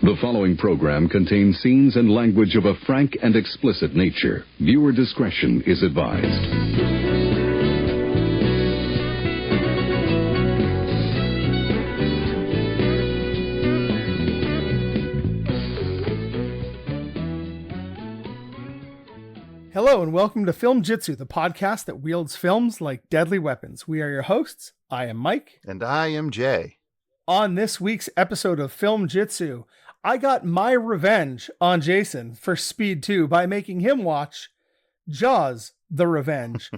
The following program contains scenes and language of a frank and explicit nature. Viewer discretion is advised. Hello and welcome to Filmjitsu, the podcast that wields films like deadly weapons. We are your hosts. I am Mike. And I am Jay. On this week's episode of Filmjitsu, I got my revenge on Jason for Speed 2 by making him watch Jaws: The Revenge,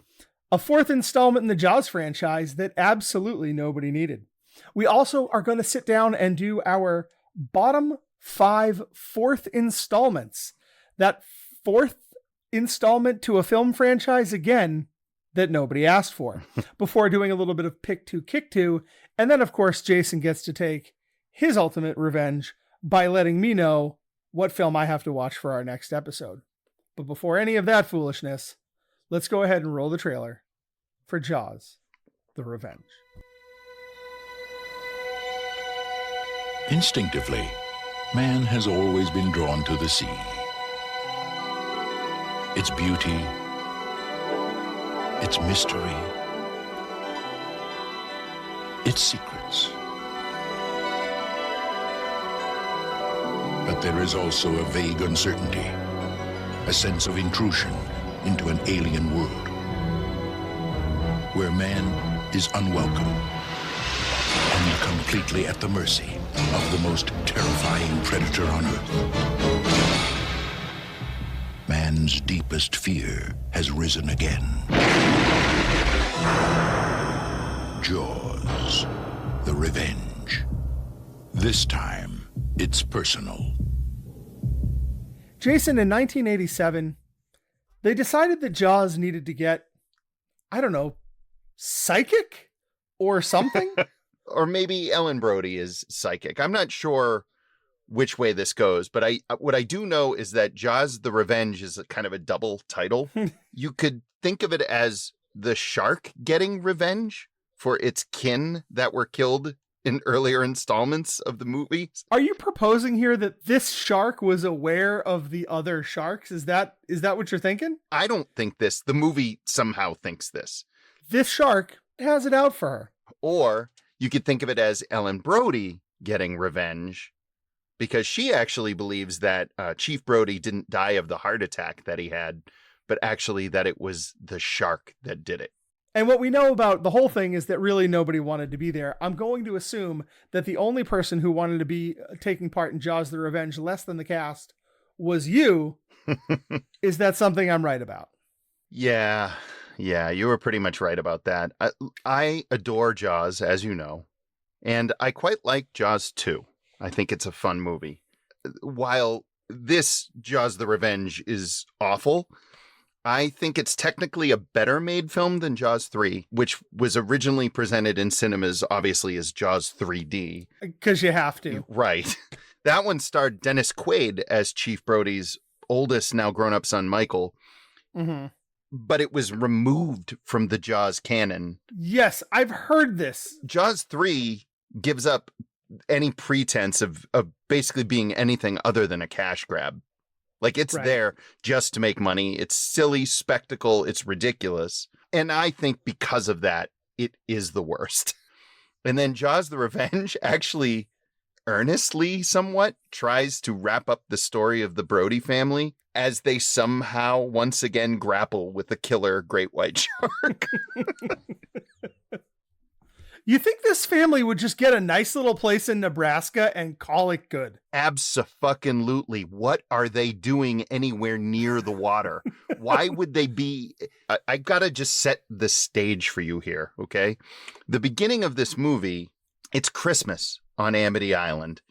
a fourth installment in the Jaws franchise that absolutely nobody needed. We also are going to sit down and do our bottom 5 fourth installments. That fourth installment to a film franchise again that nobody asked for, before doing a little bit of pick 2, kick 2. And then, of course, Jason gets to take his ultimate revenge by letting me know what film I have to watch for our next episode. But before any of that foolishness, let's go ahead and roll the trailer for Jaws: The Revenge. Instinctively, man has always been drawn to the sea. Its beauty, its mystery, its secrets. But there is also a vague uncertainty, a sense of intrusion into an alien world, where man is unwelcome and completely at the mercy of the most terrifying predator on Earth. Man's deepest fear has risen again. Jaws: The Revenge. This time, it's personal. Jason, in 1987, they decided that Jaws needed to get, I don't know, psychic or something? Or maybe Ellen Brody is psychic. I'm not sure which way this goes, but what I do know is that Jaws: The Revenge is a kind of a double title. You could think of it as the shark getting revenge for its kin that were killed in earlier installments of the movie. Are you proposing here that this shark was aware of the other sharks? Is that what you're thinking? I don't think this. The movie somehow thinks this. This shark has it out for her. Or you could think of it as Ellen Brody getting revenge, because she actually believes that Chief Brody didn't die of the heart attack that he had, but actually that it was the shark that did it. And what we know about the whole thing is that really nobody wanted to be there. I'm going to assume that the only person who wanted to be taking part in Jaws: The Revenge, less than the cast, was you. Is that something I'm right about? Yeah, you were pretty much right about that. I adore Jaws, as you know, and I quite like Jaws 2. I think it's a fun movie. While this Jaws: The Revenge is awful, I think it's technically a better made film than Jaws 3, which was originally presented in cinemas, obviously, as Jaws 3D. Because you have to. Right. That one starred Dennis Quaid as Chief Brody's oldest, now grown-up son, Michael. Mm-hmm. But it was removed from the Jaws canon. Yes, I've heard this. Jaws 3 gives up any pretense of basically being anything other than a cash grab. Like, it's right there just to make money. It's silly spectacle. It's ridiculous. And I think because of that, it is the worst. And then Jaws: The Revenge actually earnestly somewhat tries to wrap up the story of the Brody family as they somehow once again grapple with the killer great white shark. You think this family would just get a nice little place in Nebraska and call it good? Abso-fucking-lutely. What are they doing anywhere near the water? Why would they be? I gotta just set the stage for you here, okay? The beginning of this movie, it's Christmas on Amity Island.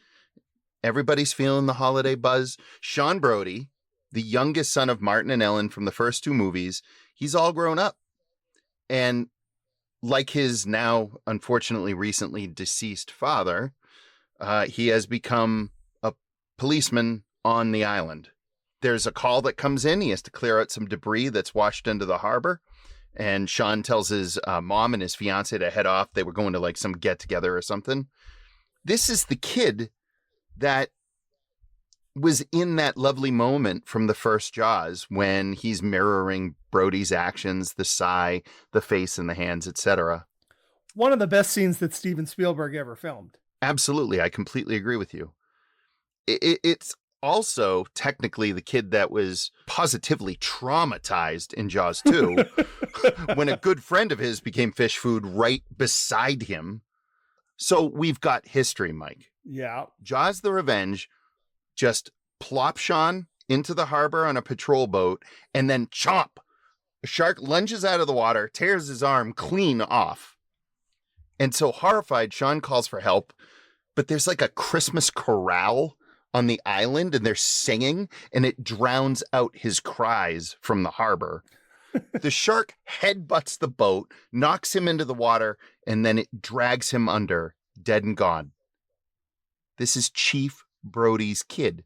Everybody's feeling the holiday buzz. Sean Brody, the youngest son of Martin and Ellen from the first 2 movies, he's all grown up. And like his now, unfortunately, recently deceased father, he has become a policeman on the island. There's a call that comes in. He has to clear out some debris that's washed into the harbor. And Sean tells his mom and his fiance to head off. They were going to like some get together or something. This is the kid that was in that lovely moment from the first Jaws when he's mirroring Brody's actions, the sigh, the face and the hands, etc. One of the best scenes that Steven Spielberg ever filmed. Absolutely. I completely agree with you. It's also technically the kid that was positively traumatized in Jaws 2 when a good friend of his became fish food right beside him. So we've got history, Mike. Yeah. Jaws the Revenge just plop Sean into the harbor on a patrol boat and then chomp. A shark lunges out of the water, tears his arm clean off. And so horrified, Sean calls for help, but there's like a Christmas chorale on the island and they're singing and it drowns out his cries from the harbor. The shark headbutts the boat, knocks him into the water, and then it drags him under, dead and gone. This is Chief Brody's kid.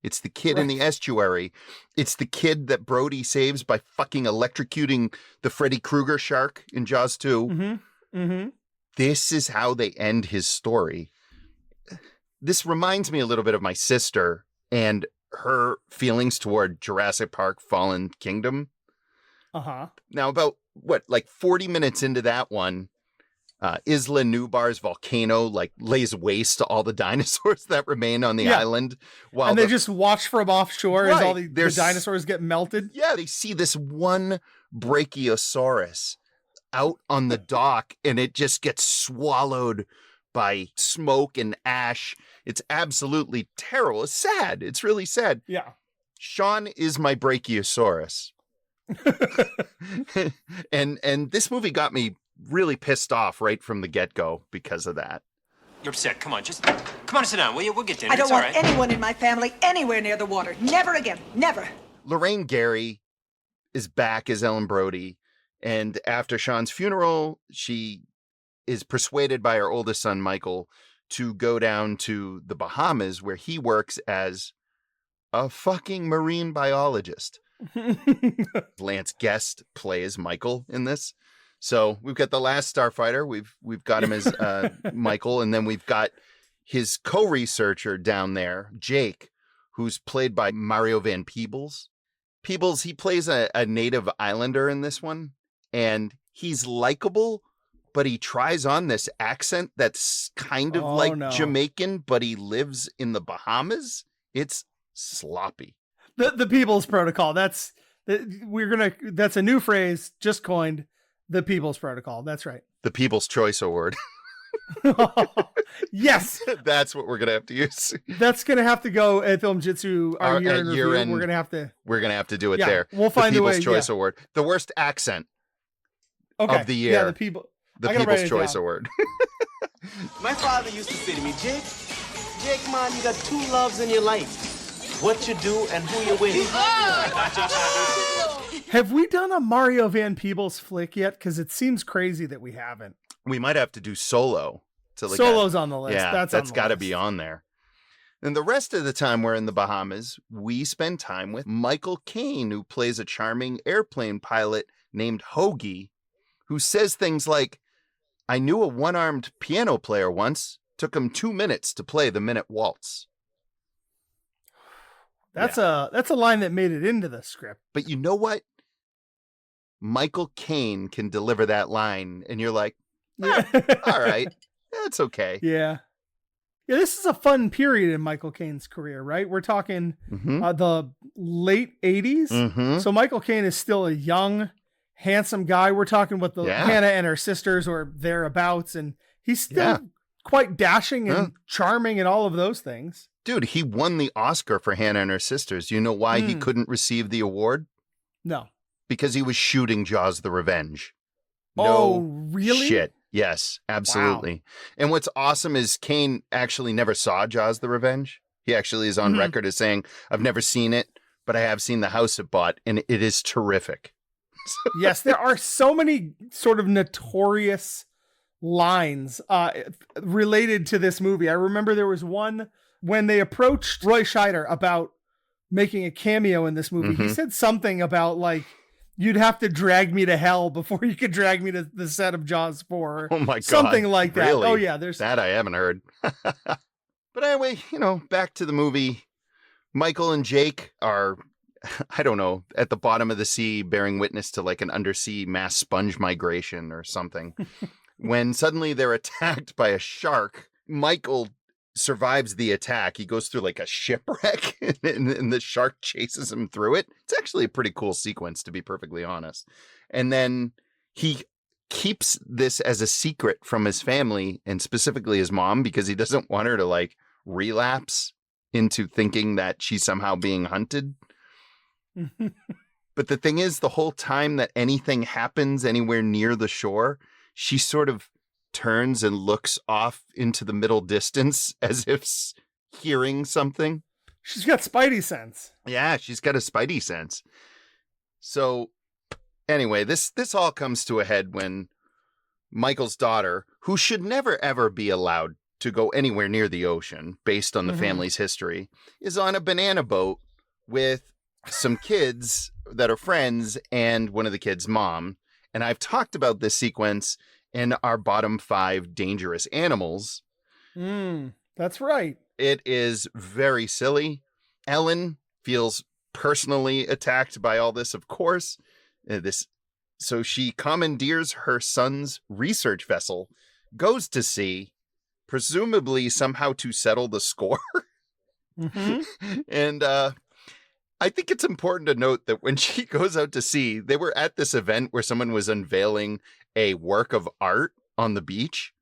It's the kid in the estuary. It's the kid that Brody saves by fucking electrocuting the Freddy Krueger shark in Jaws 2. Mm-hmm. Mm-hmm. This is how they end his story. This reminds me a little bit of my sister and her feelings toward Jurassic Park Fallen Kingdom. Uh-huh. Now, about, 40 minutes into that one, Isla Nublar's volcano, lays waste to all the dinosaurs that remain on the island. While they just watch from offshore as all the dinosaurs get melted. Yeah, they see this one Brachiosaurus out on the dock, and it just gets swallowed by smoke and ash. It's absolutely terrible. It's sad. It's really sad. Yeah. Sean is my Brachiosaurus. and this movie got me really pissed off right from the get-go because of that. You're upset. Come on, come on and sit down, will you? We'll get dinner. I don't want anyone in my family anywhere near the water. Never again. Never. Lorraine Gary is back as Ellen Brody, and after Sean's funeral, she is persuaded by her oldest son, Michael, to go down to the Bahamas where he works as a fucking marine biologist. Lance Guest plays Michael in this. So we've got the last starfighter. We've got him as Michael, and then we've got his co-researcher down there, Jake, who's played by Mario Van Peebles. Peebles, he plays a native islander in this one, and he's likable, but he tries on this accent that's kind of Jamaican, but he lives in the Bahamas. It's sloppy. The People's Protocol. That's a new phrase just coined. The People's Protocol. That's right. The People's Choice Award. Yes. That's what we're going to have to use. That's going to have to go at Filmjitsu our year in review. End, we're going to have to do it there. We'll find the a way. People's Choice Award. The worst accent of the year. Yeah, the People's Choice Award. My father used to say to me, Jake, man, you got two loves in your life. What you do and who you're with. Have we done a Mario Van Peebles flick yet? Because it seems crazy that we haven't. We might have to do Solo. Solo's on the list. Yeah, that's got to be on there. And the rest of the time we're in the Bahamas, we spend time with Michael Caine, who plays a charming airplane pilot named Hoagie, who says things like, I knew a one-armed piano player once. Took him 2 minutes to play the Minute Waltz. That's a line that made it into the script. But you know what? Michael Caine can deliver that line, and you're like, all right, that's okay. Yeah. Yeah, this is a fun period in Michael Caine's career, right? We're talking the late 80s. Mm-hmm. So Michael Caine is still a young, handsome guy. We're talking with Hannah and her sisters or thereabouts, and he's still quite dashing and charming and all of those things. Dude, he won the Oscar for Hannah and Her Sisters. You know why he couldn't receive the award? No. Because he was shooting Jaws the Revenge. Oh, really? Shit. Yes, absolutely. Wow. And what's awesome is Caine actually never saw Jaws the Revenge. He actually is on record as saying, I've never seen it, but I have seen the house it bought, and it is terrific. Yes, there are so many sort of notorious lines related to this movie. I remember there was one when they approached Roy Scheider about making a cameo in this movie. He said something about you'd have to drag me to hell before you could drag me to the set of Jaws 4. Oh my God. Something like that. Really? Oh yeah, there's that I haven't heard. But anyway, back to the movie. Michael and Jake are, I don't know, at the bottom of the sea, bearing witness to like an undersea mass sponge migration or something. When suddenly they're attacked by a shark, Michael survives the attack. He goes through like a shipwreck and the shark chases him through it. It's actually a pretty cool sequence, to be perfectly honest. And then he keeps this as a secret from his family and specifically his mom because he doesn't want her to like relapse into thinking that she's somehow being hunted. But the thing is, the whole time that anything happens anywhere near the shore, she sort of turns and looks off into the middle distance as if hearing something. She's got spidey sense. Yeah, she's got a spidey sense. So anyway, this all comes to a head when Michael's daughter, who should never ever be allowed to go anywhere near the ocean based on the family's history, is on a banana boat with some kids that are friends and one of the kids' mom. And I've talked about this sequence in our bottom 5 dangerous animals. That's right. It is very silly. Ellen feels personally attacked by all this, of course. So she commandeers her son's research vessel, goes to sea, presumably somehow to settle the score. And I think it's important to note that when she goes out to sea, they were at this event where someone was unveiling a work of art on the beach.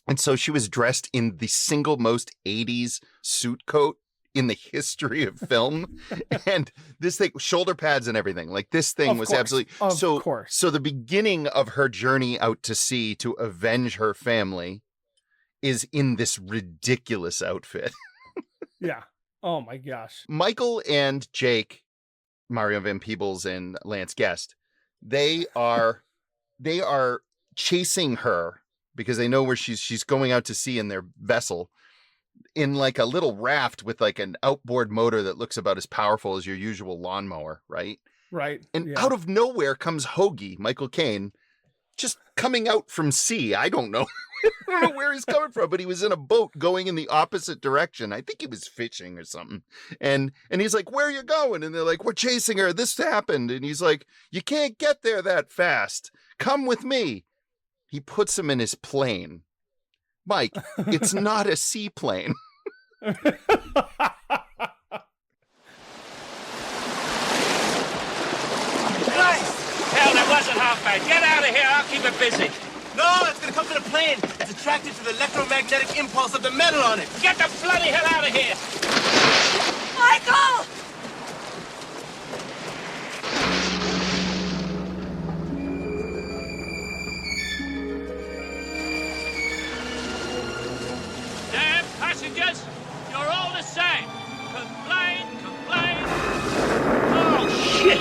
And so she was dressed in the single most 80s suit coat in the history of film. And this thing, shoulder pads and everything, like this thing was absolutely so the beginning of her journey out to sea to avenge her family is in this ridiculous outfit. Yeah. Oh my gosh. Michael and Jake, Mario Van Peebles and Lance Guest, they are chasing her because they know where she's going out to sea in their vessel in like a little raft with like an outboard motor that looks about as powerful as your usual lawnmower, right? Right. And out of nowhere comes Hoagie, Michael Caine, just coming out from sea. I don't know. I don't know where he's coming from, but he was in a boat going in the opposite direction. I think he was fishing or something. And he's like, "Where are you going?" And they're like, "We're chasing her. This happened." And he's like, "You can't get there that fast. Come with me." He puts him in his plane. Mike, it's not a seaplane. Nice. Hell, that wasn't half bad. Get out of here. I'll keep it busy. No, it's gonna come to the plane. It's attracted to the electromagnetic impulse of the metal on it. Get the bloody hell out of here. Michael! Damn passengers, you're all the same. Complain. Oh, shit.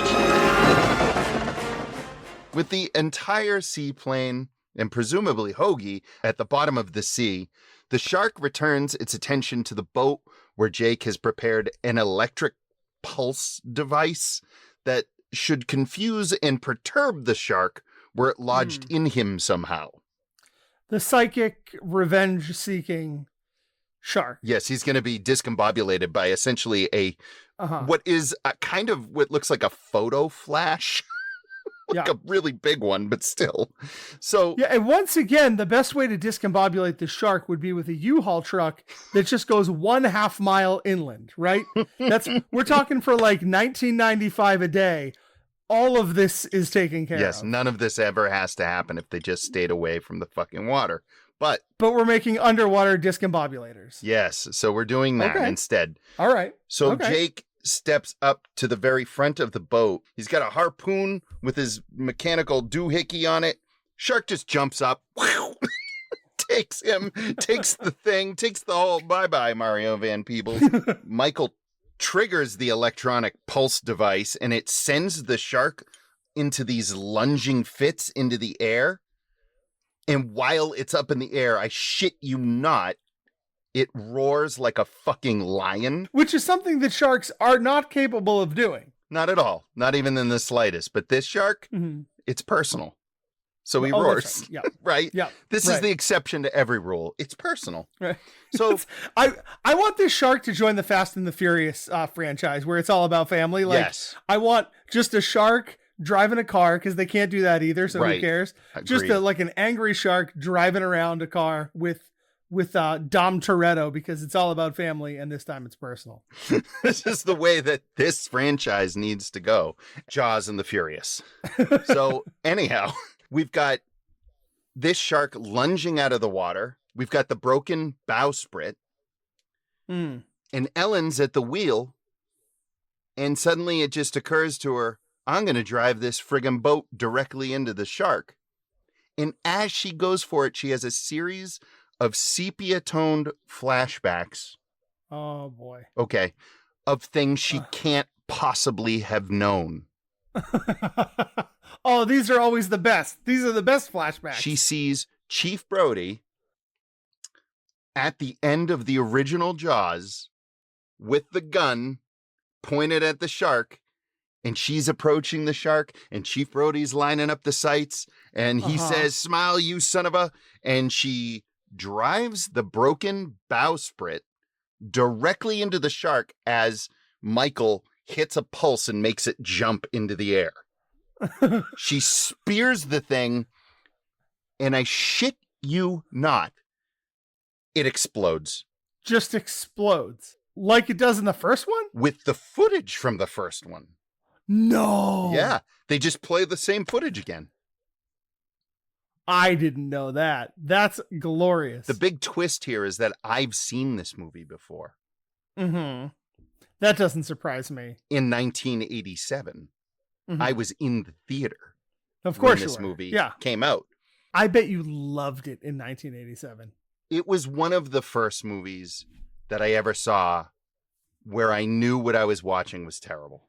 With the entire seaplane and presumably Hoagie at the bottom of the sea, the shark returns its attention to the boat where Jake has prepared an electric pulse device that should confuse and perturb the shark were it lodged in him somehow. The psychic revenge-seeking shark. Yes, he's going to be discombobulated by essentially what is a kind of what looks like a photo flash. Like a really big one, but still. So yeah, and once again, the best way to discombobulate the shark would be with a U-Haul truck that just goes 1/2 mile inland, right? We're talking for like $19.95 a day. All of this is taken care of. Yes, none of this ever has to happen if they just stayed away from the fucking water. But we're making underwater discombobulators. Yes, so we're doing that instead. All right. So Jake steps up to the very front of the boat. He's got a harpoon with his mechanical doohickey on it. Shark just jumps up, takes the thing, takes the whole bye-bye, Mario Van Peebles. Michael triggers the electronic pulse device, and it sends the shark into these lunging fits into the air. And while it's up in the air, I shit you not, it roars like a fucking lion. Which is something that sharks are not capable of doing. Not at all. Not even in the slightest. But this shark, it's personal. So he Oh, roars. that's right. Yeah. Right? Yeah. This right. is the exception to every rule. It's personal. Right. So I want this shark to join the Fast and the Furious franchise where it's all about family. Like, yes. I want just a shark driving a car because they can't do that either. So Right. who cares? Agreed. Just like an angry shark driving around a car with Dom Toretto because it's all about family. And this time it's personal. This is the way that this franchise needs to go. Jaws and the Furious. So anyhow, we've got this shark lunging out of the water. We've got the broken bowsprit. Mm. And Ellen's at the wheel. And suddenly it just occurs to her, I'm going to drive this friggin' boat directly into the shark. And as she goes for it, she has a series of sepia-toned flashbacks. Oh, boy. Okay. Of things she can't possibly have known. Oh, these are always the best. These are the best flashbacks. She sees Chief Brody at the end of the original Jaws with the gun pointed at the shark, and she's approaching the shark, and Chief Brody's lining up the sights, and he says, "Smile, you son of a," and she drives the broken bowsprit directly into the shark as Michael hits a pulse and makes it jump into the air. She spears the thing, and I shit you not, it explodes. Just explodes. Like it does in the first one? With the footage from the first one. No. Yeah, they just play the same footage again. I didn't know that. That's glorious. The big twist here is that I've seen this movie before. Mm-hmm. That doesn't surprise me. In 1987. Mm-hmm. I was in the theater. Of course when this you were. movie Yeah. came out. I bet you loved it in 1987. It was one of the first movies that I ever saw where I knew what I was watching was terrible.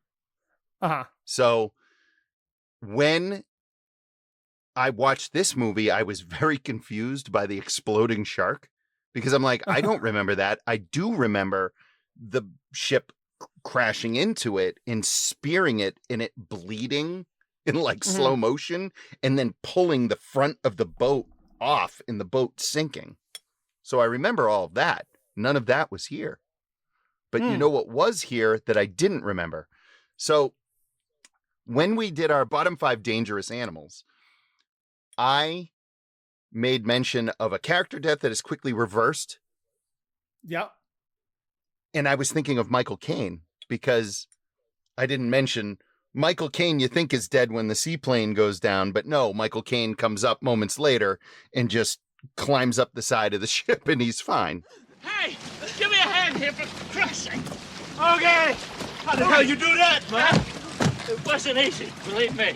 Uh-huh. So when I watched this movie, I was very confused by the exploding shark because I'm like, I don't remember that. I do remember the ship crashing into it and spearing it and it bleeding in like slow motion and then pulling the front of the boat off and the boat sinking. So I remember all of that. None of that was here. But you know what was here that I didn't remember? So when we did our bottom 5 dangerous animals, I made mention of a character death that is quickly reversed. Yep. And I was thinking of Michael Caine because I didn't mention Michael Caine you think is dead when the seaplane goes down, but no, Michael Caine comes up moments later and just climbs up the side of the ship and he's fine. Hey, give me a hand here for crushing. Okay. How the hell you do that, man? It wasn't easy, believe me.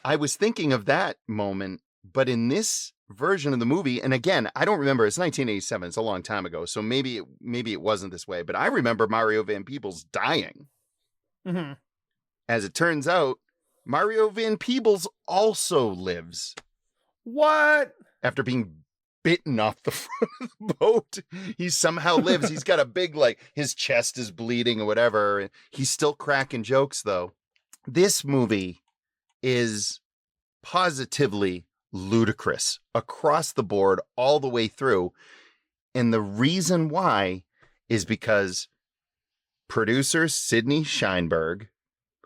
I was thinking of that moment, but in this version of the movie, and again, I don't remember, it's 1987, it's a long time ago, so maybe it wasn't this way, but I remember Mario Van Peebles dying. Mm-hmm. As it turns out, Mario Van Peebles also lives. What? After being bitten off the front of the boat, he somehow lives. He's got a big, like, his chest is bleeding or whatever. He's still cracking jokes, though. This movie is positively ludicrous across the board all the way through. And the reason why is because producer Sidney Sheinberg,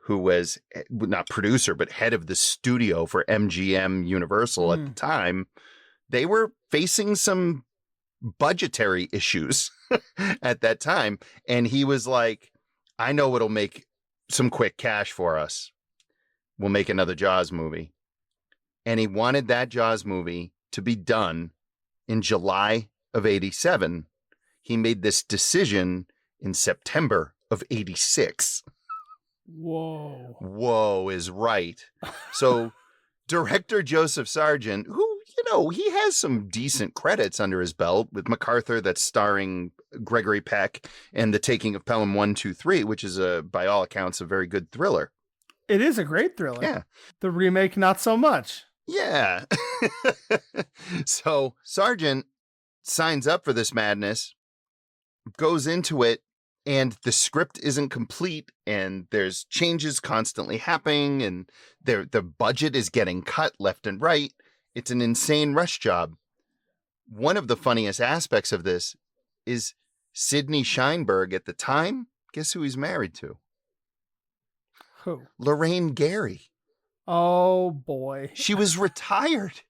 who was not producer, but head of the studio for MGM Universal at the time, they were facing some budgetary issues at that time. And he was like, I know what'll make some quick cash for us. We'll make another Jaws movie. And he wanted that Jaws movie to be done in July of 87. He made this decision in September of 86. Whoa. Whoa is right. So director Joseph Sargent, who, you know, he has some decent credits under his belt with MacArthur that's starring Gregory Peck and The Taking of Pelham 1, 2, 3, which is by all accounts, a very good thriller. It is a great thriller. Yeah. The remake, not so much. Yeah. So Sargent signs up for this madness, goes into it, and the script isn't complete, and there's changes constantly happening, and the budget is getting cut left and right. It's an insane rush job. One of the funniest aspects of this is Sidney Sheinberg at the time. Guess who he's married to? Who? Lorraine Gary. Oh boy. She was retired.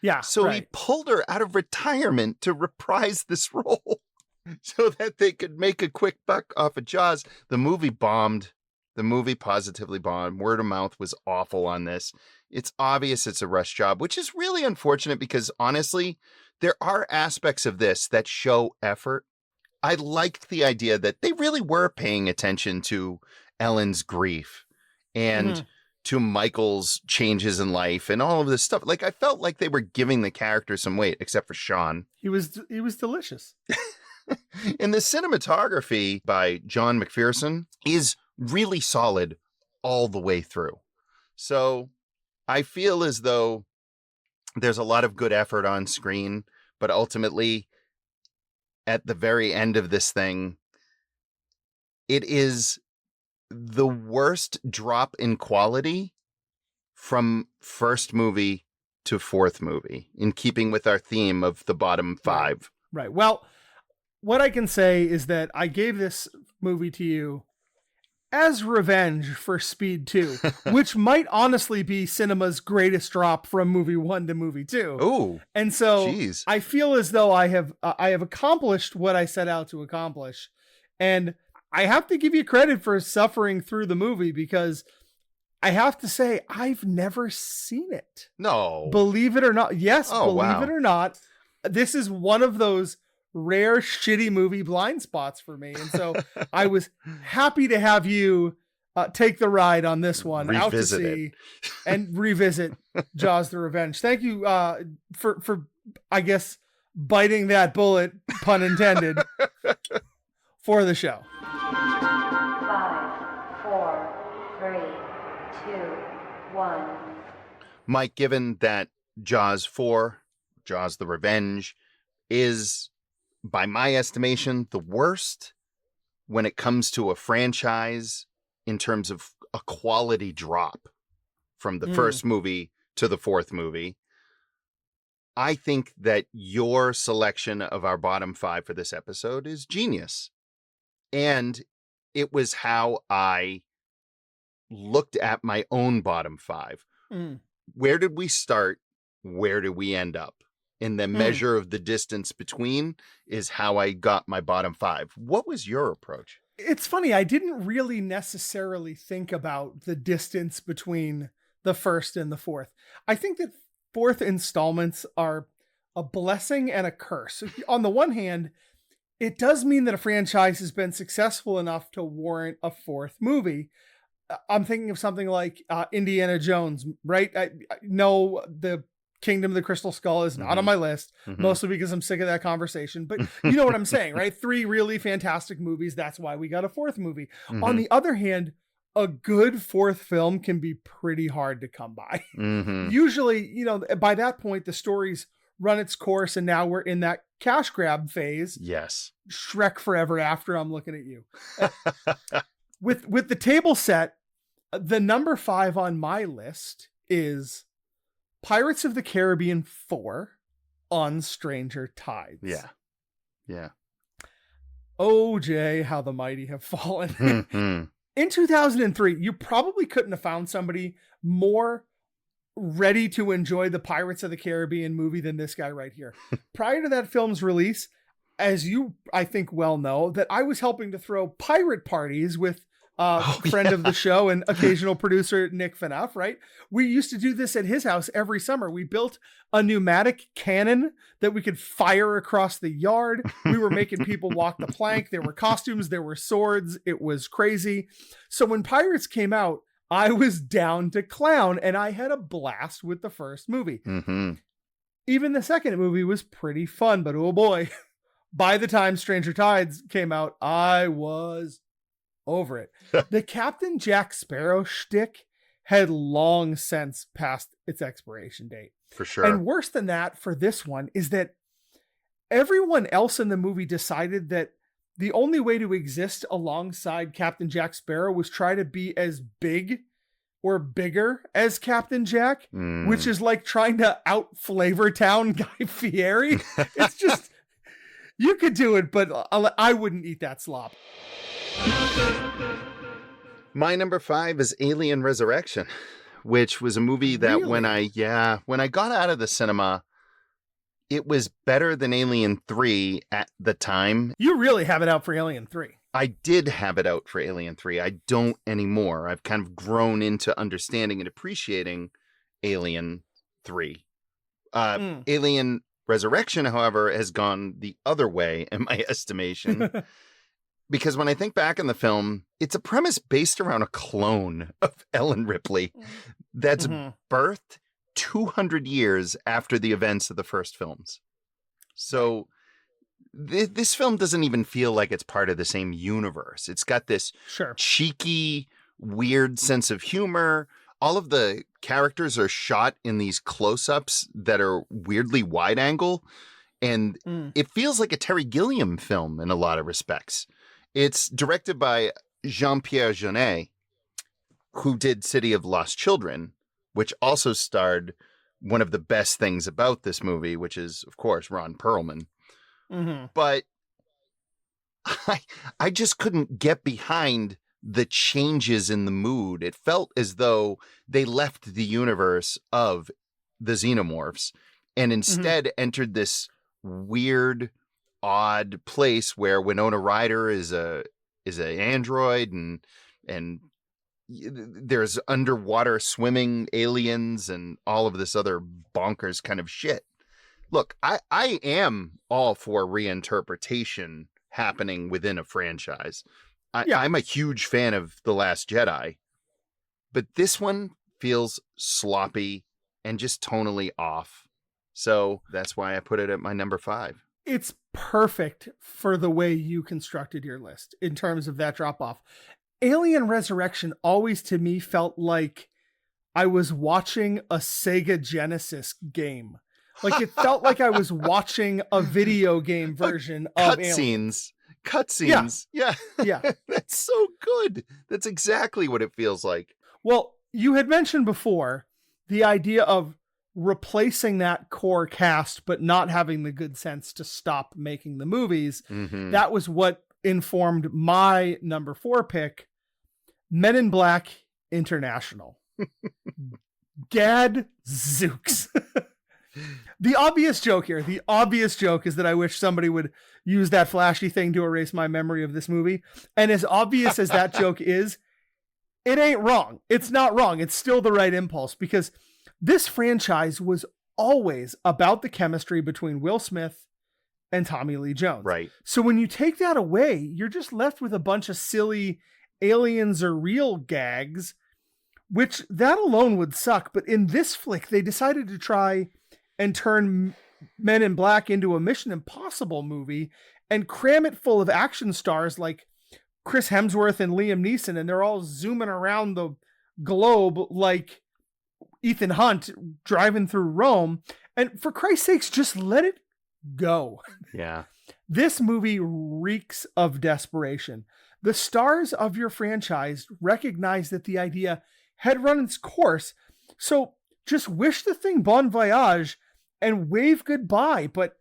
Yeah. So he pulled her out of retirement to reprise this role so that they could make a quick buck off of Jaws. The movie bombed. The movie positively bombed. Word of mouth was awful on this. It's obvious it's a rush job, which is really unfortunate because honestly, there are aspects of this that show effort. I liked the idea that they really were paying attention to Ellen's grief and to Michael's changes in life and all of this stuff. Like, I felt like they were giving the character some weight, except for Sean. He was delicious. And the cinematography by John McPherson is really solid all the way through. So I feel as though there's a lot of good effort on screen, but ultimately at the very end of this thing, it is the worst drop in quality from first movie to fourth movie, in keeping with our theme of the bottom five. Right. Well, what I can say is that I gave this movie to you as revenge for Speed 2, which might honestly be cinema's greatest drop from movie 1 to movie 2. Oh, and so geez. I feel as though I have accomplished what I set out to accomplish. And I have to give you credit for suffering through the movie, because I have to say, I've never seen it. No. Believe it or not. Yes, wow. It or not. This is one of those rare shitty movie blind spots for me. And so I was happy to have you take the ride on this one, out to sea and revisit Jaws the Revenge. Thank you for I guess biting that bullet, pun intended, for the show. 5, 4, 3, 2, 1. Mike, given that Jaws 4, Jaws the Revenge, is, by my estimation, the worst when it comes to a franchise in terms of a quality drop from the first movie to the fourth movie, I think that your selection of our bottom five for this episode is genius. And it was how I looked at my own bottom five. Where did we start? Where did we end up? And the measure of the distance between is how I got my bottom five. What was your approach? It's funny. I didn't really necessarily think about the distance between the first and the fourth. I think that fourth installments are a blessing and a curse. On the one hand, it does mean that a franchise has been successful enough to warrant a fourth movie. I'm thinking of something like Indiana Jones, right? I know the Kingdom of the Crystal Skull is not on my list, mostly because I'm sick of that conversation. But you know what I'm saying, right? 3 really fantastic movies. That's why we got a fourth movie. On the other hand, a good fourth film can be pretty hard to come by. Usually, you know, by that point, the story's run its course, and now we're in that cash grab phase. Yes. Shrek Forever After, I'm looking at you. With the table set, the number 5 on my list is Pirates of the Caribbean 4 on Stranger Tides. Yeah. Oh, Jay, how the mighty have fallen. In 2003, you probably couldn't have found somebody more ready to enjoy the Pirates of the Caribbean movie than this guy right here. Prior to that film's release, as you, I think, well know, that I was helping to throw pirate parties with friend of the show and occasional producer Nick Fanoff, right? We used to do this at his house every summer. We built a pneumatic cannon that we could fire across the yard. We were making people walk the plank. There were costumes, there were swords. It was crazy. So when Pirates came out, I was down to clown, and I had a blast with the first movie. Even the second movie was pretty fun, but oh boy, by the time Stranger Tides came out, I was over it. The Captain Jack Sparrow shtick had long since passed its expiration date. For sure. And worse than that for this one is that everyone else in the movie decided that the only way to exist alongside Captain Jack Sparrow was try to be as big or bigger as Captain Jack, which is like trying to out Flavor Town Guy Fieri. It's just, you could do it, but I wouldn't eat that slop. My number 5 is Alien Resurrection, which was a movie that Really? when I got out of the cinema, it was better than Alien 3 at the time. You really have it out for Alien 3. I did have it out for Alien 3. I don't anymore. I've kind of grown into understanding and appreciating Alien 3. Alien Resurrection, however, has gone the other way in my estimation. Because when I think back on the film, it's a premise based around a clone of Ellen Ripley that's birthed 200 years after the events of the first films. So this film doesn't even feel like it's part of the same universe. It's got this cheeky, weird sense of humor. All of the characters are shot in these close-ups that are weirdly wide angle. And it feels like a Terry Gilliam film in a lot of respects. It's directed by Jean-Pierre Jeunet, who did City of Lost Children, which also starred one of the best things about this movie, which is, of course, Ron Perlman. But I just couldn't get behind the changes in the mood. It felt as though they left the universe of the Xenomorphs and instead entered this weird, odd place where Winona Ryder is a android and there's underwater swimming aliens and all of this other bonkers kind of shit. Look, I am all for reinterpretation happening within a franchise. I'm a huge fan of The Last Jedi, but this one feels sloppy and just tonally off. So that's why I put it at my number 5. It's perfect for the way you constructed your list in terms of that drop off. Alien Resurrection always to me felt like I was watching a Sega Genesis game. Like it felt like I was watching a video game version of cutscenes. Cutscenes. Yeah. That's so good. That's exactly what it feels like. Well, you had mentioned before the idea of replacing that core cast, but not having the good sense to stop making the movies. That was what informed my number 4 pick, Men in Black International. Gad Zooks. The obvious joke here, is that I wish somebody would use that flashy thing to erase my memory of this movie. And as obvious as that joke is, it ain't wrong. It's not wrong. It's still the right impulse because this franchise was always about the chemistry between Will Smith and Tommy Lee Jones. Right. So when you take that away, you're just left with a bunch of silly aliens are real gags, which that alone would suck. But in this flick, they decided to try and turn Men in Black into a Mission Impossible movie and cram it full of action stars like Chris Hemsworth and Liam Neeson. And they're all zooming around the globe like Ethan Hunt driving through Rome. And for Christ's sakes, just let it go. Yeah. This movie reeks of desperation. The stars of your franchise recognize that the idea had run its course. So just wish the thing bon voyage and wave goodbye. But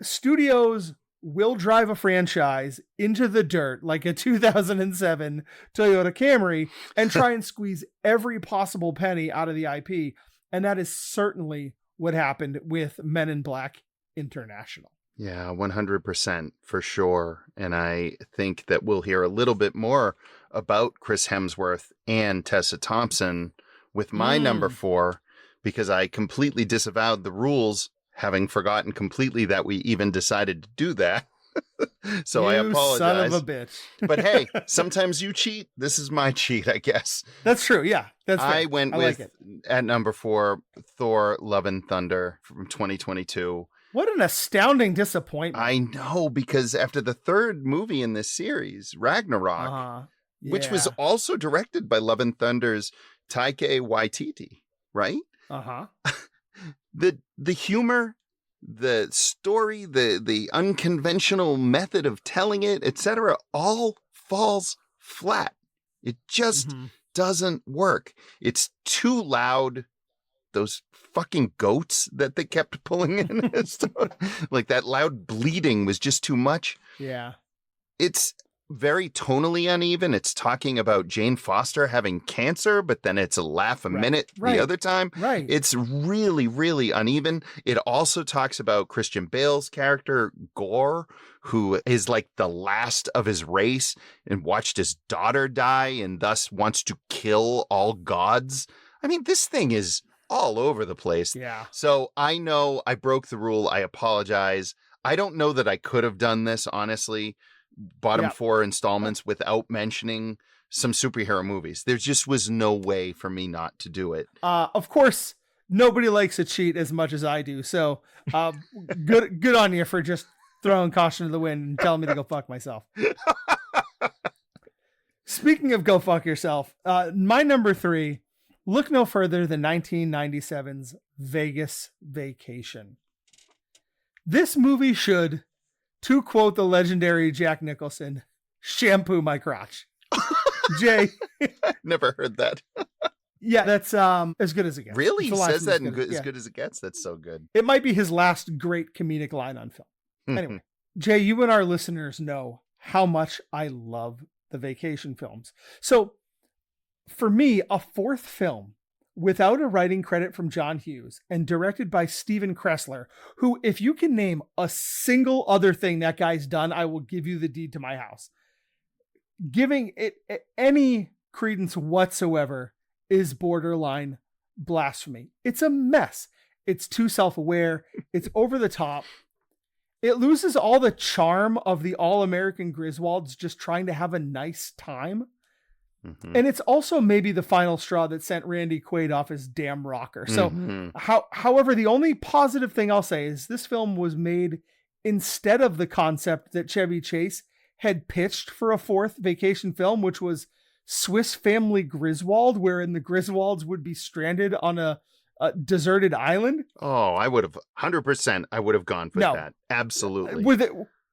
studios will drive a franchise into the dirt like a 2007 Toyota Camry and try and squeeze every possible penny out of the IP. And that is certainly what happened with Men in Black International. Yeah, 100% for sure. And I think that we'll hear a little bit more about Chris Hemsworth and Tessa Thompson with my number 4, because I completely disavowed the rules, having forgotten completely that we even decided to do that. So I apologize. Son of a bitch. But hey, sometimes you cheat. This is my cheat, I guess. That's true. Yeah, that's fair. I went with, like at number 4, Thor Love and Thunder from 2022. What an astounding disappointment. I know, because after the third movie in this series, Ragnarok, which was also directed by Love and Thunder's Taika Waititi, right? Uh-huh. The humor the story, the unconventional method of telling it, etc., all falls flat. It just doesn't work. It's too loud. Those fucking goats that they kept pulling in, like that loud bleating was just too much. Yeah. It's very tonally uneven. It's talking about Jane Foster having cancer, but then it's a laugh a minute the other time. Right. It's really, really uneven. It also talks about Christian Bale's character, Gore, who is like the last of his race and watched his daughter die and thus wants to kill all gods. I mean, this thing is all over the place. Yeah. So I know I broke the rule. I apologize. I don't know that I could have done this, honestly. Bottom 4 installments without mentioning some superhero movies. There just was no way for me not to do it. Of course, nobody likes a cheat as much as I do. So good on you for just throwing caution to the wind and telling me to go fuck myself. Speaking of go fuck yourself, my number 3, look no further than 1997's Vegas Vacation. This movie should, to quote the legendary Jack Nicholson, shampoo my crotch. Jay. Never heard that. Yeah, that's as good as it gets. Really? He says that as good as it gets? That's so good. It might be his last great comedic line on film. Anyway, Jay, you and our listeners know how much I love the vacation films. So for me, a fourth film without a writing credit from John Hughes and directed by Steven Kressler, who, if you can name a single other thing that guy's done, I will give you the deed to my house. Giving it any credence whatsoever is borderline blasphemy. It's a mess. It's too self-aware. It's over the top. It loses all the charm of the all-American Griswolds just trying to have a nice time. And it's also maybe the final straw that sent Randy Quaid off his damn rocker. So, however, the only positive thing I'll say is this film was made instead of the concept that Chevy Chase had pitched for a fourth vacation film, which was Swiss Family Griswold, wherein the Griswolds would be stranded on a deserted island. Oh, I would have 100%. I would have gone for that. Absolutely.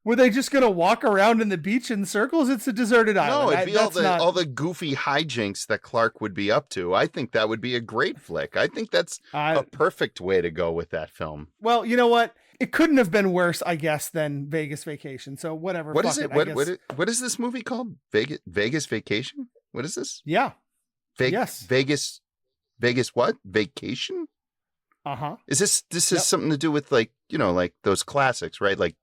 Were they just going to walk around in the beach in circles? It's a deserted island. No, it'd be all the goofy hijinks that Clark would be up to. I think that would be a great flick. I think that's a perfect way to go with that film. Well, you know what? It couldn't have been worse, I guess, than Vegas Vacation. So whatever. What is it? What is this movie called? Vegas Vacation? What is this? Yeah. Yes. Vegas what? Vacation? Uh-huh. Is this is something to do with like those classics, right? Like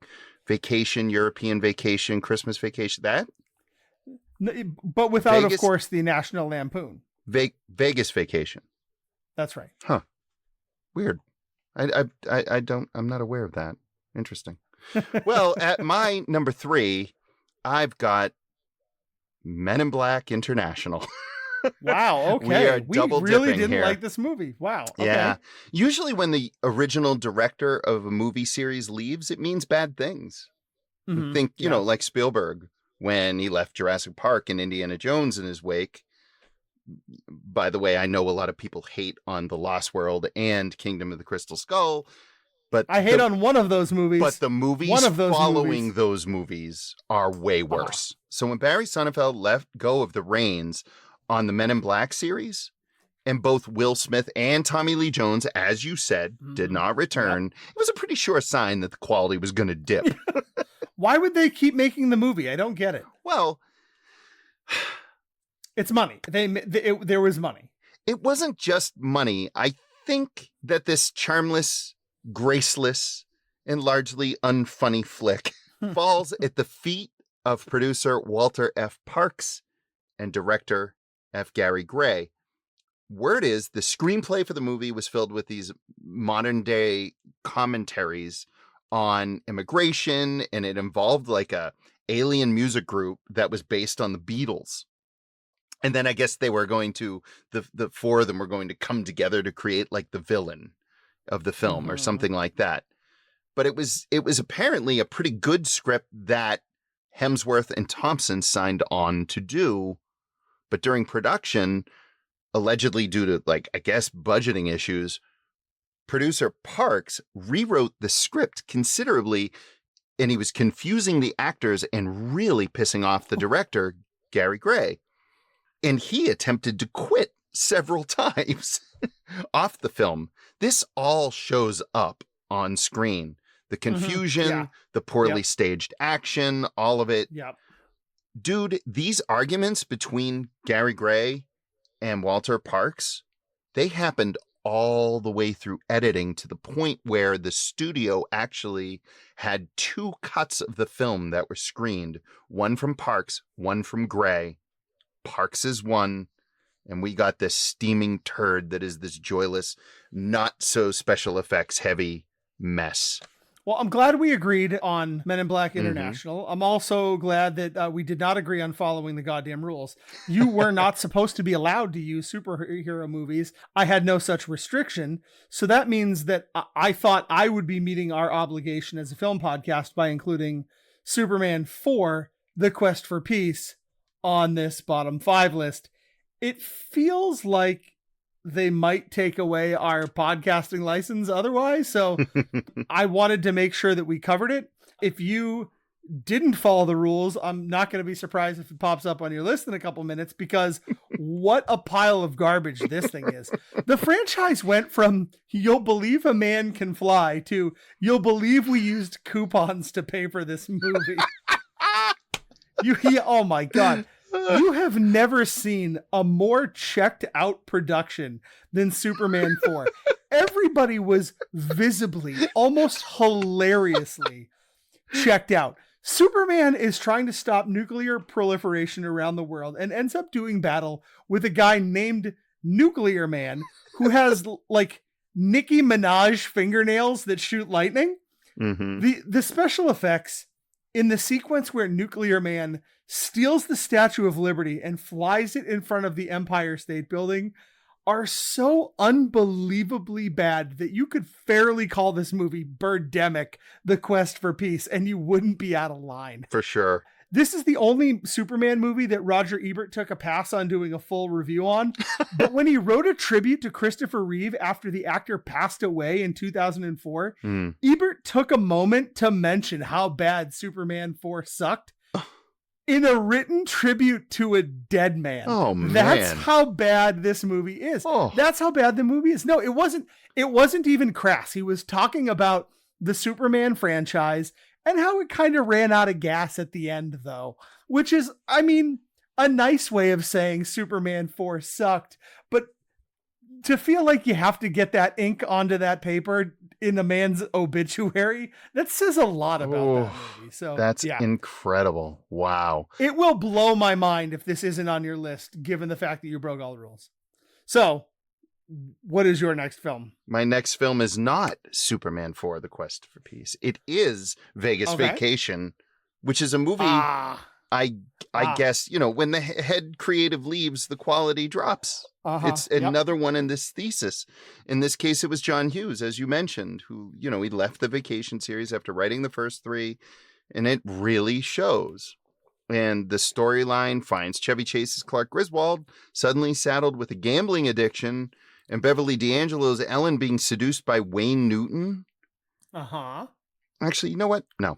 Vacation, European Vacation, Christmas Vacation, that? But without, Vegas, of course, the National Lampoon. Vegas Vacation. That's right. Huh. Weird. I'm not aware of that. Interesting. Well, at my number 3, I've got Men in Black International. Wow. Okay. We really didn't here. like this movie. Wow. Okay. Yeah. Usually when the original director of a movie series leaves, it means bad things. Think, like Spielberg when he left Jurassic Park and Indiana Jones in his wake. By the way, I know a lot of people hate on The Lost World and Kingdom of the Crystal Skull, but I hate on one of those movies. But the movies following those movies are way worse. So when Barry Sonnenfeld let go of the reins on the Men in Black series, and both Will Smith and Tommy Lee Jones, as you said, did not return, it was a pretty sure sign that the quality was going to dip. Why would they keep making the movie? I don't get it. Well, it's money. There was money. It wasn't just money. I think that this charmless, graceless, and largely unfunny flick falls at the feet of producer Walter F. Parks and director F. Gary Gray. Word is the screenplay for the movie was filled with these modern day commentaries on immigration, and it involved like a alien music group that was based on the Beatles. And then I guess they were going to, the four of them were going to come together to create like the villain of the film or something like that. But it was apparently a pretty good script that Hemsworth and Thompson signed on to do. But during production, allegedly due to like, I guess, budgeting issues, producer Parks rewrote the script considerably, and he was confusing the actors and really pissing off the director, Gary Gray. And he attempted to quit several times off the film. This all shows up on screen. The confusion, the poorly staged action, all of it. Yep. Dude, these arguments between Gary Gray and Walter Parks, they happened all the way through editing to the point where the studio actually had 2 cuts of the film that were screened. One from Parks, one from Gray. Parks is one, and we got this steaming turd that is this joyless, not so special effects heavy mess. Well, I'm glad we agreed on Men in Black International. I'm also glad that we did not agree on following the goddamn rules. You were not supposed to be allowed to use superhero movies. I had no such restriction. So that means that I thought I would be meeting our obligation as a film podcast by including Superman 4, The Quest for Peace, on this bottom 5 list. It feels like they might take away our podcasting license otherwise. So I wanted to make sure that we covered it. If you didn't follow the rules, I'm not going to be surprised if it pops up on your list in a couple minutes, because what a pile of garbage this thing is. The franchise went from "you'll believe a man can fly" to "you'll believe we used coupons to pay for this movie." Oh my God. You have never seen a more checked out production than Superman 4. Everybody was visibly, almost hilariously checked out. Superman is trying to stop nuclear proliferation around the world and ends up doing battle with a guy named Nuclear Man who has like Nicki Minaj fingernails that shoot lightning. The special effects in the sequence where Nuclear Man steals the Statue of Liberty and flies it in front of the Empire State Building are so unbelievably bad that you could fairly call this movie Birdemic, The Quest for Peace, and you wouldn't be out of line. For sure. This is the only Superman movie that Roger Ebert took a pass on doing a full review on. But when he wrote a tribute to Christopher Reeve after the actor passed away in 2004, Ebert took a moment to mention how bad Superman 4 sucked in a written tribute to a dead man. Oh, man. That's how bad this movie is. That's how bad the movie is. No, it wasn't even crass. He was talking about the Superman franchise and how it kind of ran out of gas at the end, though, which is, I mean, a nice way of saying Superman 4 sucked. But to feel like you have to get that ink onto that paper in a man's obituary, that says a lot about that movie. So that's incredible. Wow. It will blow my mind if this isn't on your list, given the fact that you broke all the rules. So what is your next film? My next film is not Superman 4, The Quest for Peace. It is Vegas Vacation, which is a movie I guess, you know, when the head creative leaves, the quality drops. It's another one in this thesis. In this case, it was John Hughes, as you mentioned, who, you know, he left the Vacation series after writing the first 3, and it really shows. And the storyline finds Chevy Chase's Clark Griswold suddenly saddled with a gambling addiction, and Beverly D'Angelo's Ellen being seduced by Wayne Newton. Actually, you know what? No.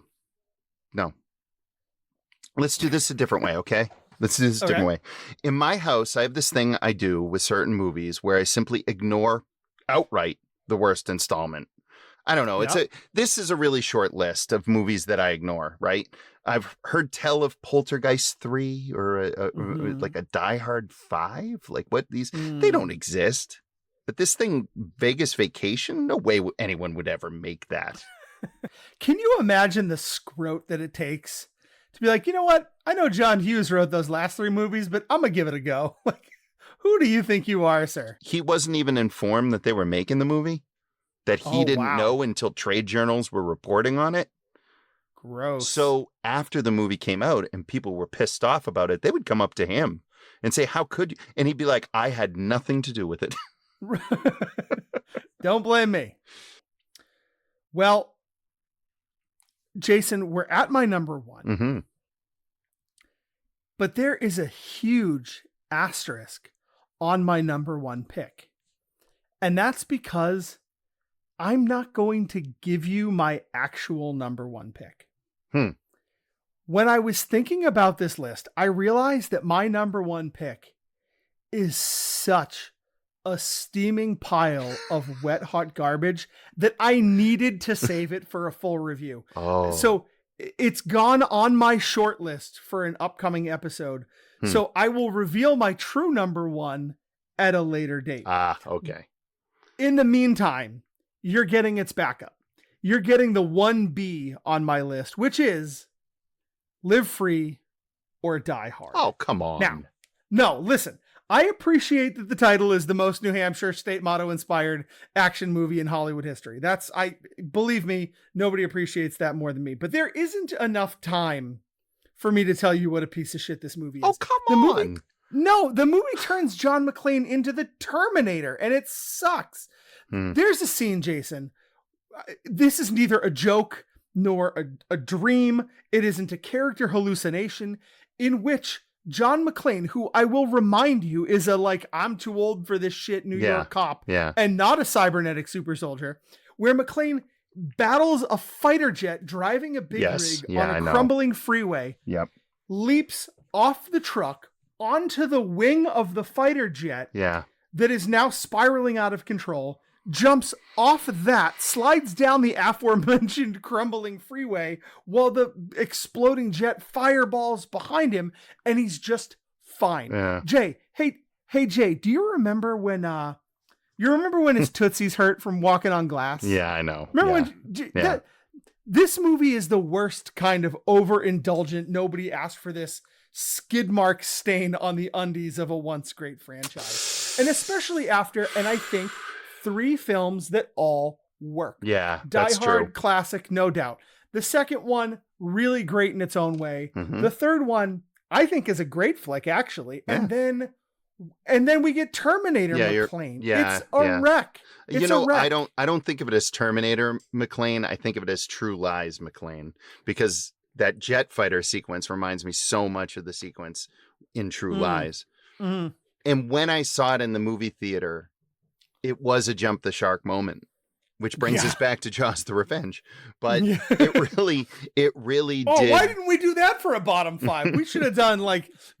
Let's do this a different way, okay? Let's do this a different way. In my house, I have this thing I do with certain movies where I simply ignore outright the worst installment. I don't know. This is a really short list of movies that I ignore, right? I've heard tell of Poltergeist 3 or like a Die Hard 5. Like what these, they don't exist. But this thing, Vegas Vacation, no way anyone would ever make that. Can you imagine the scrote that it takes to be like, you know what? I know John Hughes wrote those last 3 movies, but I'm going to give it a go. Like, who do you think you are, sir? He wasn't even informed that they were making the movie, that he didn't know until trade journals were reporting on it. Gross. So after the movie came out and people were pissed off about it, they would come up to him and say, how could you? And he'd be like, I had nothing to do with it. Don't blame me. Well, Jason, we're at my number 1. But there is a huge asterisk on my number 1 pick. And that's because I'm not going to give you my actual number one pick. When I was thinking about this list, I realized that my number one pick is such a steaming pile of wet, hot garbage that I needed to save it for a full review. So it's gone on my short list for an upcoming episode. So I will reveal my true number one at a later date. Okay. In the meantime, you're getting its backup. You're getting the 1B on my list, which is Live Free or Die Hard. Oh, come on. Now, no, listen. I appreciate that the title is the most New Hampshire state motto inspired action movie in Hollywood history. Believe me, nobody appreciates that more than me. But there isn't enough time for me to tell you what a piece of shit this movie is. Oh, come on. The movie turns John McClane into the Terminator, and it sucks. There's a scene, Jason. This is neither a joke nor a dream. It isn't a character hallucination in which John McClane, who I will remind you is I'm too old for this shit New York cop and not a cybernetic super soldier, where McClane battles a fighter jet driving a big rig on a crumbling freeway, leaps off the truck onto the wing of the fighter jet that is now spiraling out of control, jumps off that, slides down the aforementioned crumbling freeway while the exploding jet fireballs behind him, and he's just fine. Jay, hey Jay, do you remember when his tootsies hurt from walking on glass? Yeah, I know. Remember when this movie is the worst kind of overindulgent, nobody asked for this skid mark stain on the undies of a once great franchise. And especially after, and I think 3 films that all work. Yeah, Die Hard, classic, no doubt. The second one, really great in its own way. The third one, I think, is a great flick, actually. And then we get Terminator McClane. It's a wreck. It's a wreck. I don't think of it as Terminator McClane. I think of it as True Lies McClane, because that jet fighter sequence reminds me so much of the sequence in True Lies. And when I saw it in the movie theater, it was a jump the shark moment, which brings us back to Jaws: The Revenge. But it really did. Why didn't we do that for a bottom 5? We should have done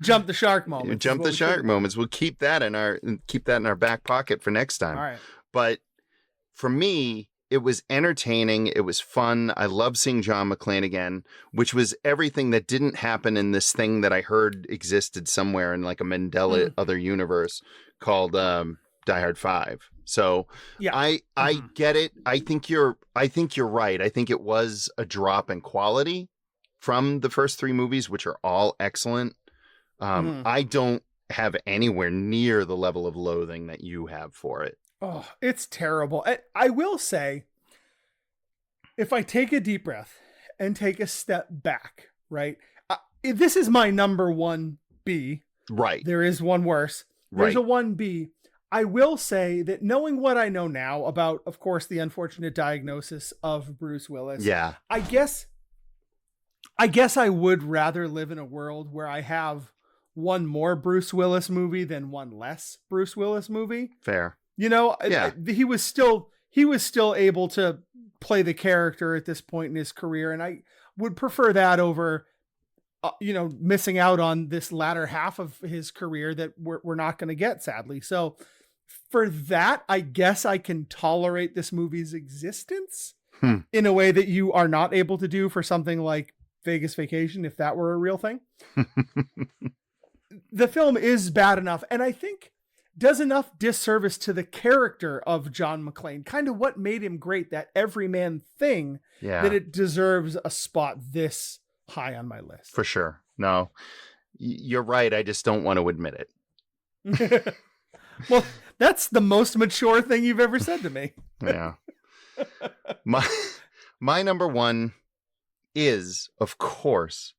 jump the shark moments. Jump the shark moments. We'll keep that in our back pocket for next time. All right. But for me, it was entertaining. It was fun. I love seeing John McClane again, which was everything that didn't happen in this thing that I heard existed somewhere in a Mandela other universe called Die Hard 5. So I get it. I think you're right. I think it was a drop in quality from the first 3 movies, which are all excellent. I don't have anywhere near the level of loathing that you have for it. Oh, it's terrible. I will say, if I take a deep breath and take a step back, right? This is my number 1B. Right. There is one worse. There's a 1B. I will say that knowing what I know now about, of course, the unfortunate diagnosis of Bruce Willis. Yeah. I guess I would rather live in a world where I have one more Bruce Willis movie than one less Bruce Willis movie. Fair. He was still able to play the character at this point in his career. And I would prefer that over, missing out on this latter half of his career that we're not going to get, sadly. So for that, I guess I can tolerate this movie's existence in a way that you are not able to do for something like Vegas Vacation, if that were a real thing. The film is bad enough, and I think does enough disservice to the character of John McClane, kind of what made him great, that everyman thing, that it deserves a spot this high on my list. For sure. No, you're right. I just don't want to admit it. Well, that's the most mature thing you've ever said to me. Yeah. My number 1 is, of course,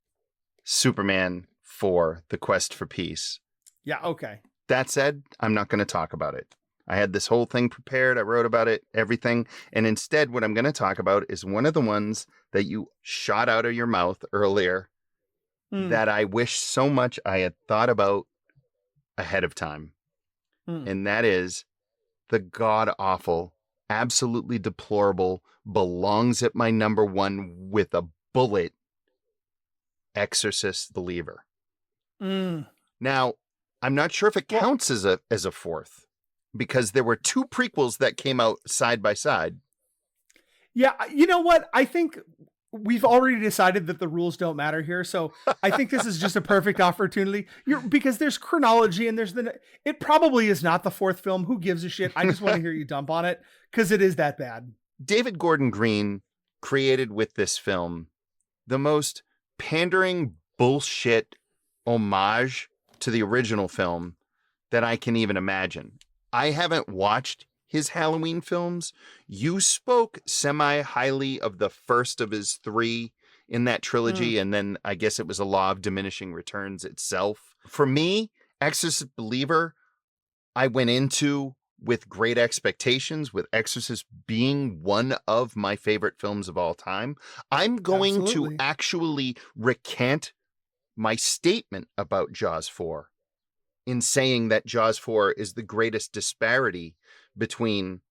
Superman 4, The Quest for Peace. Yeah, okay. That said, I'm not going to talk about it. I had this whole thing prepared. I wrote about it, everything. And instead, what I'm going to talk about is one of the ones that you shot out of your mouth earlier that I wish so much I had thought about ahead of time. And that is the god-awful absolutely deplorable, belongs at my number one with a bullet, Exorcist Believer. Now, I'm not sure if it counts as a fourth, because there were two prequels that came out side by side. Yeah, you know what? I think we've already decided that the rules don't matter here, so I think this is just a perfect opportunity. Because there's chronology and it probably is not the fourth film. Who gives a shit? I just want to hear you dump on it because it is that bad. David Gordon Green created with this film the most pandering bullshit homage to the original film that I can even imagine. I haven't watched his Halloween films. You spoke semi-highly of the first of his three in that trilogy, and then I guess it was a law of diminishing returns itself. For me, Exorcist Believer, I went into with great expectations, with Exorcist being one of my favorite films of all time. I'm going to actually recant my statement about Jaws 4 in saying that Jaws 4 is the greatest disparity between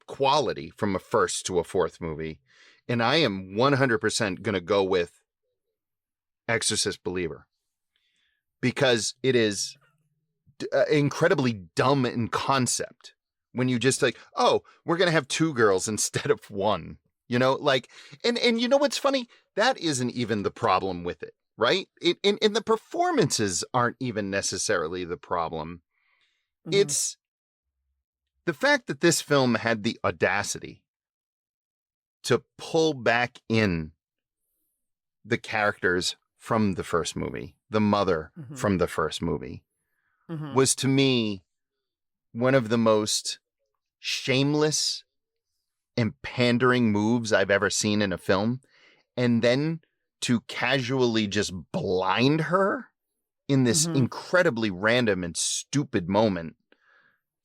quality from a first to a fourth movie. And I am 100% going to go with Exorcist Believer because it is incredibly dumb in concept when you just like, oh, we're going to have two girls instead of one, you know, like, and you know, what's funny? That isn't even the problem with it. Right? And the performances aren't even necessarily the problem. It's the fact that this film had the audacity to pull back in the characters from the first movie, the mother from the first movie, was to me one of the most shameless and pandering moves I've ever seen in a film. And then to casually just blind her in this incredibly random and stupid moment.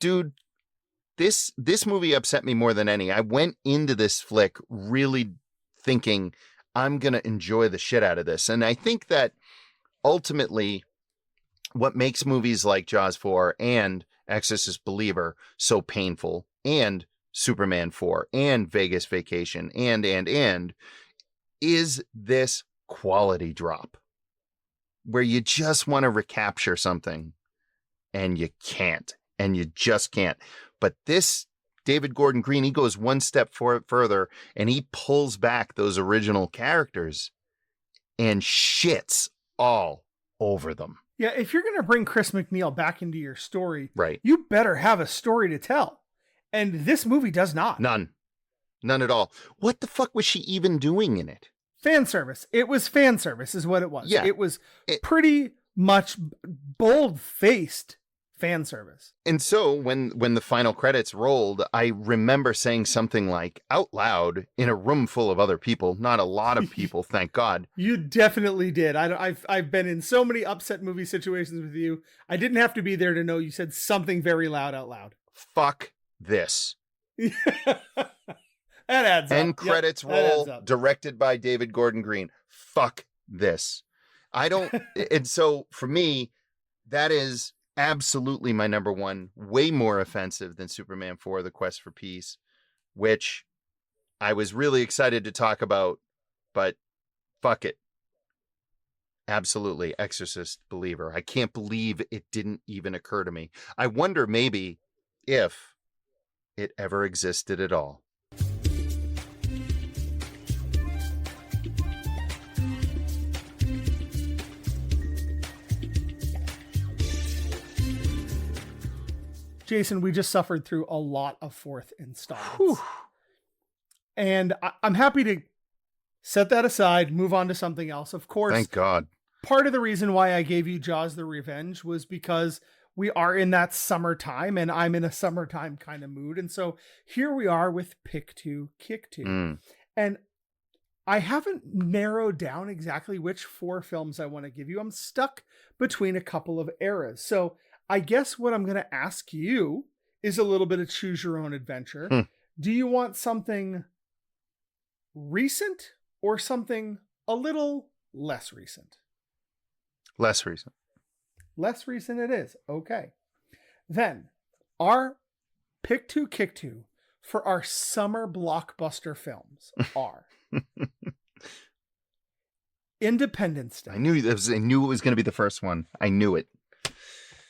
Dude, this movie upset me more than any. I went into this flick really thinking I'm going to enjoy the shit out of this. And I think that ultimately what makes movies like Jaws 4 and Exorcist Believer so painful, and Superman 4 and Vegas Vacation and is this quality drop where you just want to recapture something and you can't, and you just can't. But this David Gordon Green, he goes one step further and he pulls back those original characters and shits all over them. Yeah, if you're going to bring Chris McNeil back into your story, right, you better have a story to tell. And this movie does not. None at all. What the fuck was she even doing in it? Fan service. It was fan service is what it was. Yeah. It was pretty much bold-faced fan service. And so when the final credits rolled, I remember saying something like out loud in a room full of other people, not a lot of people, thank God. You definitely did. I've been in so many upset movie situations with you. I didn't have to be there to know you said something very loud out loud. Fuck this. That adds up. End credits roll, directed by David Gordon Green. Fuck this. And so for me, that is absolutely my number one, way more offensive than Superman 4, The Quest for Peace, which I was really excited to talk about, but fuck it. Absolutely. Exorcist Believer. I can't believe it didn't even occur to me. I wonder maybe if it ever existed at all. Jason, we just suffered through a lot of fourth installments. Whew. And I'm happy to set that aside, move on to something else. Of course. Thank God. Part of the reason why I gave you Jaws the Revenge was because we are in that summertime and I'm in a summertime kind of mood. And so here we are with Pick 2, Kick 2. And I haven't narrowed down exactly which 4 films I want to give you. I'm stuck between a couple of eras. So I guess what I'm going to ask you is a little bit of choose your own adventure. Do you want something recent or something a little less recent? Less recent. Less recent it is. Okay. Then our Pick 2, Kick 2 for our summer blockbuster films are Independence Day. I knew it was going to be the first one. I knew it.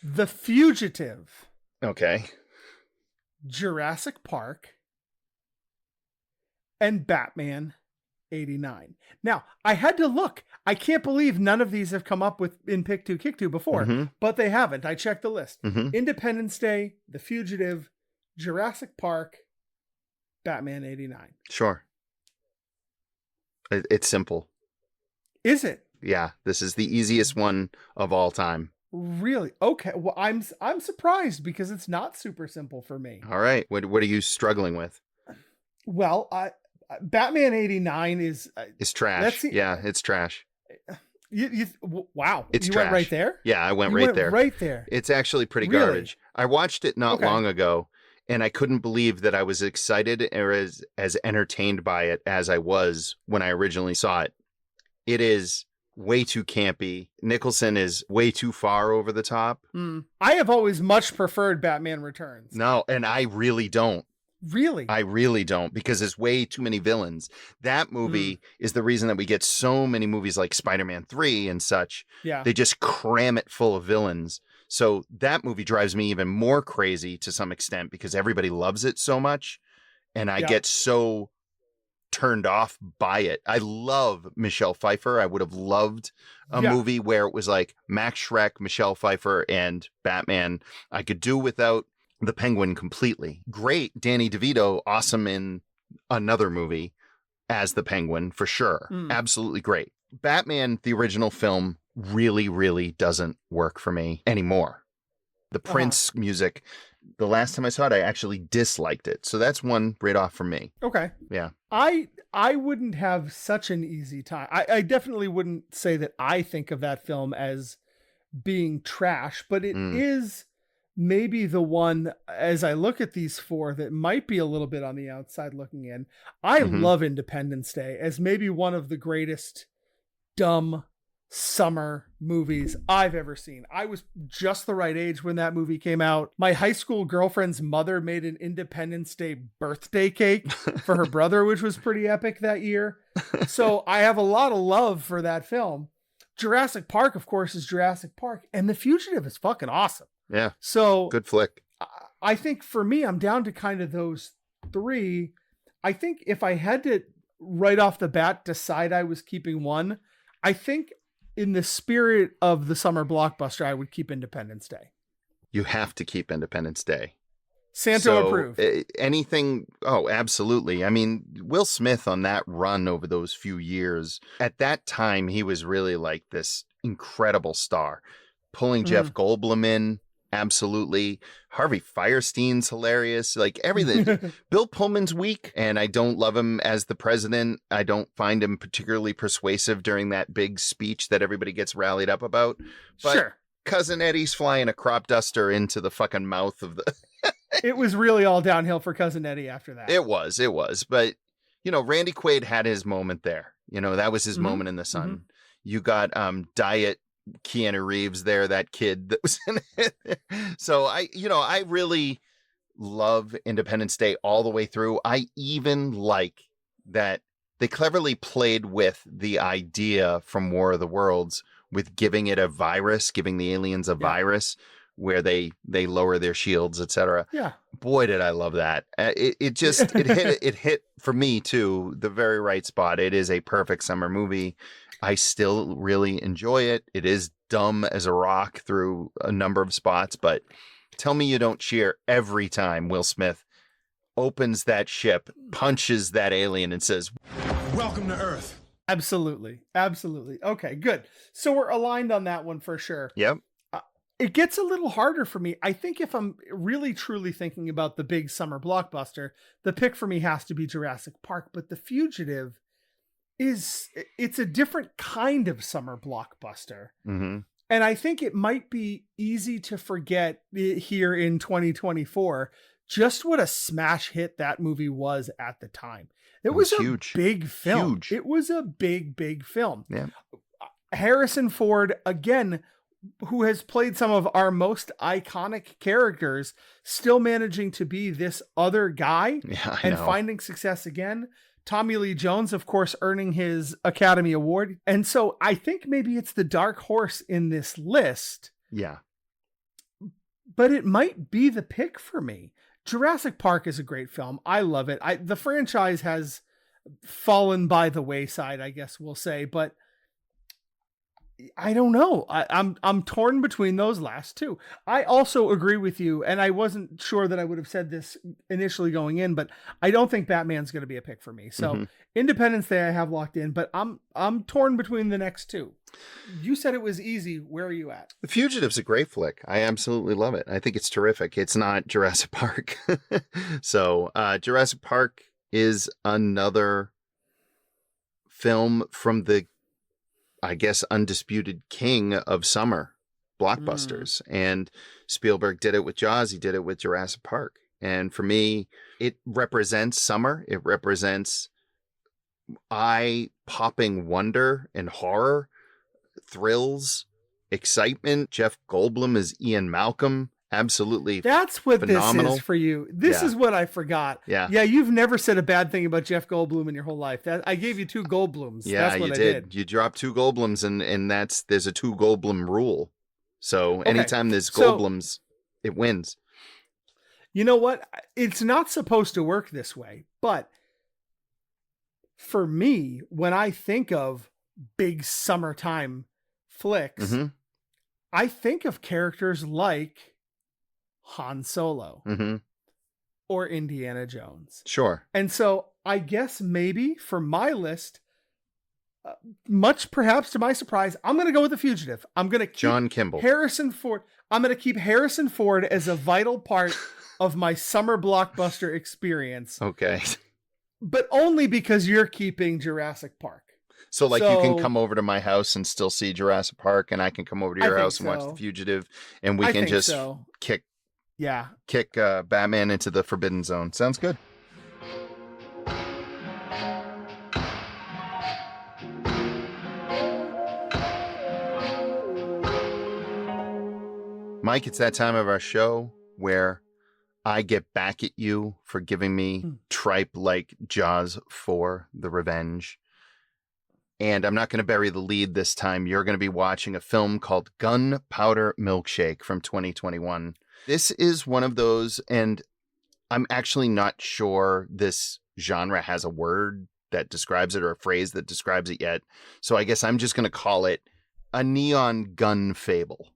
The Fugitive. Okay. Jurassic Park. And Batman 89. Now, I had to look. I can't believe none of these have come up in Pick 2, Kick 2 before, but they haven't. I checked the list. Independence Day, The Fugitive, Jurassic Park, Batman 89. Sure. It's simple. Is it? Yeah, this is the easiest one of all time. Really? Okay. Well, I'm surprised because it's not super simple for me. All right. What are you struggling with? Well, Batman 89 is trash. Yeah, it's trash. Wow. It's you trash. went right there? Yeah, I went right there. Right there. It's actually pretty Really? garbage. I watched it not long ago, and I couldn't believe that I was excited or as entertained by it as I was when I originally saw it. It is way too campy. Nicholson is way too far over the top. I have always much preferred Batman Returns. No, and I really don't. Really? I really don't, because there's way too many villains. That movie is the reason that we get so many movies like Spider-Man 3 and such. Yeah. They just cram it full of villains. So that movie drives me even more crazy to some extent because everybody loves it so much. And I get so turned off by it. I love Michelle Pfeiffer. I would have loved a movie where it was like Max Schreck, Michelle Pfeiffer, and Batman. I could do without the Penguin completely. Great. Danny DeVito, awesome in another movie as the Penguin, for sure. Absolutely great. Batman, the original film, really, really doesn't work for me anymore. The Prince music, the last time I saw it, I actually disliked it. So that's one right off for me. Okay. Yeah. I wouldn't have such an easy time. I definitely wouldn't say that I think of that film as being trash, but it is maybe the one, as I look at these four, that might be a little bit on the outside looking in. I love Independence Day as maybe one of the greatest dumb summer movies I've ever seen. I was just the right age when that movie came out. My high school girlfriend's mother made an Independence Day birthday cake for her brother, which was pretty epic that year. So I have a lot of love for that film. Jurassic Park, of course, is Jurassic Park, and The Fugitive is fucking awesome. Yeah. So good flick. I think for me, I'm down to kind of those three. I think if I had to right off the bat decide I was keeping one, I think in the spirit of the summer blockbuster, I would keep Independence Day. You have to keep Independence Day. Santo approved. Anything. Oh, absolutely. I mean, Will Smith on that run over those few years, at that time, he was really like this incredible star, pulling Jeff Goldblum in. Absolutely. Harvey Firestein's hilarious. Like everything. Bill Pullman's weak, and I don't love him as the president. I don't find him particularly persuasive during that big speech that everybody gets rallied up about. But sure. Cousin Eddie's flying a crop duster into the fucking mouth of the... It was really all downhill for Cousin Eddie after that. It was. But, Randy Quaid had his moment there. That was his moment in the sun. You got Diet Keanu Reeves there, that kid that was in it. So I really love Independence Day all the way through. I even like that they cleverly played with the idea from War of the Worlds with giving it a virus, giving the aliens a virus where they lower their shields, etc. Yeah. Boy, did I love that. It hit for me too, the very right spot. It is a perfect summer movie. I still really enjoy it. It is dumb as a rock through a number of spots, but tell me you don't cheer every time Will Smith opens that ship, punches that alien, and says, "Welcome to Earth." Absolutely. Absolutely. Okay, good. So we're aligned on that one for sure. Yep. It gets a little harder for me. I think if I'm really truly thinking about the big summer blockbuster, the pick for me has to be Jurassic Park, but The Fugitive it's a different kind of summer blockbuster. And I think it might be easy to forget here in 2024 just what a smash hit that movie was at the time. It was a huge. Big film. Huge. It was a big film. Yeah. Harrison Ford, again, who has played some of our most iconic characters, still managing to be this other guy and finding success again. Tommy Lee Jones, of course, earning his Academy Award. And so I think maybe it's the dark horse in this list. Yeah. But it might be the pick for me. Jurassic Park is a great film. I love it. The franchise has fallen by the wayside, I guess we'll say, but I don't know. I'm torn between those last two. I also agree with you, and I wasn't sure that I would have said this initially going in, but I don't think Batman's going to be a pick for me. So Independence Day I have locked in, but I'm torn between the next two. You said it was easy. Where are you at? The Fugitive's a great flick. I absolutely love it. I think it's terrific. It's not Jurassic Park. So Jurassic Park is another film from the, I guess, undisputed king of summer blockbusters. And Spielberg did it with Jaws. He did it with Jurassic Park. And for me, it represents summer. It represents eye-popping wonder and horror, thrills, excitement. Jeff Goldblum is Ian Malcolm. Absolutely. That's what phenomenal. This is for you. This is what I forgot. Yeah. Yeah. You've never said a bad thing about Jeff Goldblum in your whole life. I gave you 2 Goldblums. Yeah, that's what you I did. You dropped 2 Goldblums and there's a 2 Goldblum rule. So anytime there's Goldblums, it wins. You know what? It's not supposed to work this way, but for me, when I think of big summertime flicks, I think of characters like Han Solo or Indiana Jones. Sure. And so I guess maybe for my list, much perhaps to my surprise, I'm going to go with The Fugitive. I'm going to keep John Kimball. Harrison Ford. I'm going to keep Harrison Ford as a vital part of my summer blockbuster experience. Okay. But only because you're keeping Jurassic Park. So you can come over to my house and still see Jurassic Park, and I can come over to your house and watch The Fugitive, and we can just kick Batman into the Forbidden Zone. Sounds good. Mike, it's that time of our show where I get back at you for giving me tripe like Jaws 4, The Revenge. And I'm not going to bury the lead this time. You're going to be watching a film called Gunpowder Milkshake from 2021. This is one of those, and I'm actually not sure this genre has a word that describes it or a phrase that describes it yet. So I guess I'm just going to call it a neon gun fable.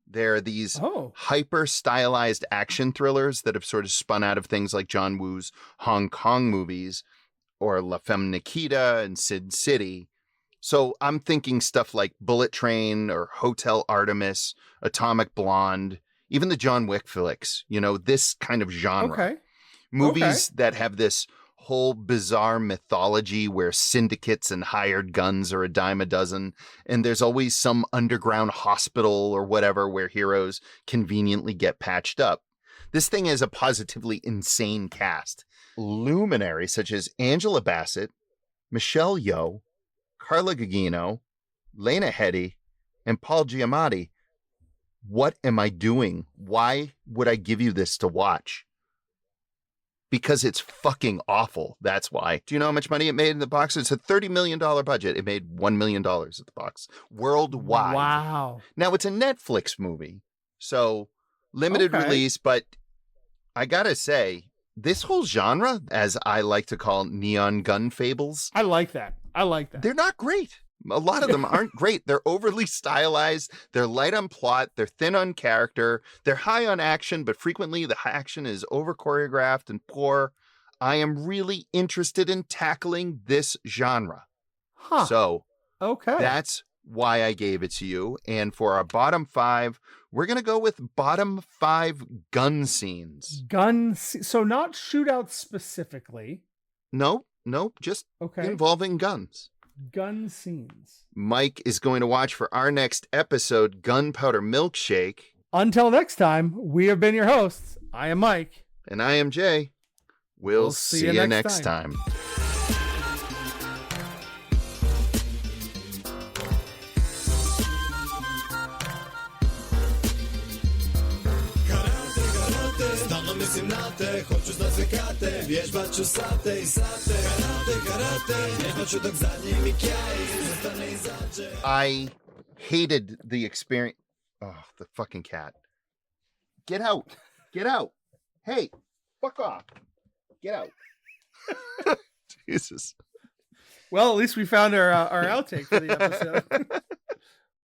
There are these hyper stylized action thrillers that have sort of spun out of things like John Woo's Hong Kong movies or La Femme Nikita and Sin City. So I'm thinking stuff like Bullet Train or Hotel Artemis, Atomic Blonde, even the John Wick flicks, this kind of genre. Okay. Movies that have this whole bizarre mythology where syndicates and hired guns are a dime a dozen, and there's always some underground hospital or whatever where heroes conveniently get patched up. This thing has a positively insane cast. Luminaries such as Angela Bassett, Michelle Yeoh, Carla Gugino, Lena Headey, and Paul Giamatti. What am I doing? Why would I give you this to watch? Because it's fucking awful. That's why. Do you know how much money it made in the box? It's a $30 million budget. It made $1 million at the box worldwide. Wow. Now it's a Netflix movie, so limited release, but I gotta say, this whole genre, as I like to call neon gun fables. I like that. They're not great. A lot of them aren't great. They're overly stylized. They're light on plot. They're thin on character. They're high on action, but frequently the action is over choreographed and poor. I am really interested in tackling this genre. So that's why I gave it to you. And for our bottom 5, we're going to go with bottom 5 gun scenes. So not shootouts specifically. Nope. Just involving guns. Gun scenes. Mike is going to watch for our next episode, Gunpowder Milkshake. Until next time, we have been your hosts. I am Mike. And I am Jay. We'll see you next time. I hated the experience. Oh, the fucking cat. Get out. Get out. Hey, fuck off. Get out. Jesus. Well, at least we found our outtake for the episode.